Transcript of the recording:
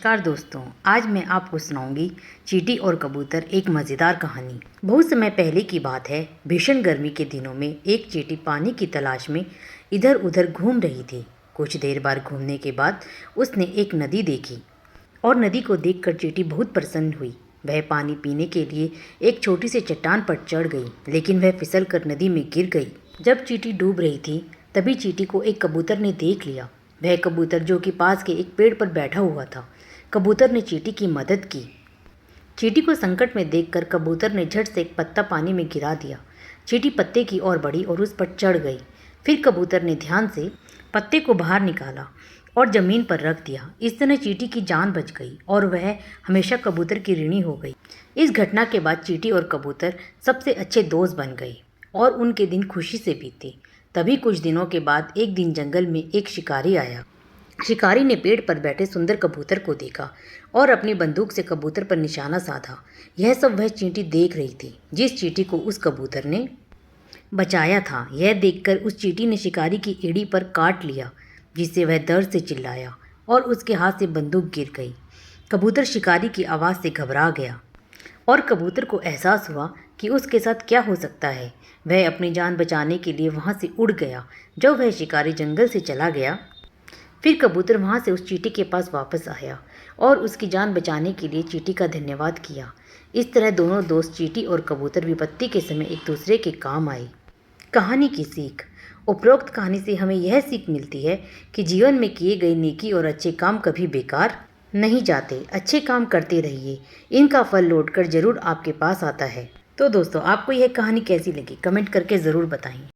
नमस्कार दोस्तों, आज मैं आपको सुनाऊंगी चींटी और कबूतर एक मज़ेदार कहानी। बहुत समय पहले की बात है। भीषण गर्मी के दिनों में एक चींटी पानी की तलाश में इधर उधर घूम रही थी। कुछ देर बाद घूमने के बाद उसने एक नदी देखी और नदी को देखकर चींटी बहुत प्रसन्न हुई। वह पानी पीने के लिए एक छोटी सी चट्टान पर चढ़ गई, लेकिन वह फिसल कर नदी में गिर गई। जब चींटी डूब रही थी तभी चींटी को एक कबूतर ने देख लिया। वह कबूतर जो कि पास के एक पेड़ पर बैठा हुआ था। कबूतर ने चींटी की मदद की। चींटी को संकट में देखकर कबूतर ने झट से एक पत्ता पानी में गिरा दिया। चींटी पत्ते की ओर बढ़ी और उस पर चढ़ गई। फिर कबूतर ने ध्यान से पत्ते को बाहर निकाला और ज़मीन पर रख दिया। इस तरह चींटी की जान बच गई और वह हमेशा कबूतर की ऋणी हो गई। इस घटना के बाद चींटी और कबूतर सबसे अच्छे दोस्त बन गए और उनके दिन खुशी से बीते। तभी कुछ दिनों के बाद एक दिन जंगल में एक शिकारी आया। शिकारी ने पेड़ पर बैठे सुंदर कबूतर को देखा और अपनी बंदूक से कबूतर पर निशाना साधा। यह सब वह चींटी देख रही थी, जिस चींटी को उस कबूतर ने बचाया था। यह देखकर उस चींटी ने शिकारी की एड़ी पर काट लिया, जिससे वह दर्द से चिल्लाया और उसके हाथ से बंदूक गिर गई। कबूतर शिकारी की आवाज़ से घबरा गया और कबूतर को एहसास हुआ कि उसके साथ क्या हो सकता है। वह अपनी जान बचाने के लिए वहाँ से उड़ गया। जब वह शिकारी जंगल से चला गया, फिर कबूतर वहाँ से उस चींटी के पास वापस आया और उसकी जान बचाने के लिए चींटी का धन्यवाद किया। इस तरह दोनों दोस्त चींटी और कबूतर विपत्ति के समय एक दूसरे के काम आए। कहानी की सीख। उपरोक्त कहानी से हमें यह सीख मिलती है कि जीवन में किए गए नेकी और अच्छे काम कभी बेकार नहीं जाते। अच्छे काम करते रहिए, इनका फल लौटकर जरूर आपके पास आता है। तो दोस्तों, आपको यह कहानी कैसी लगी कमेंट करके ज़रूर बताएं।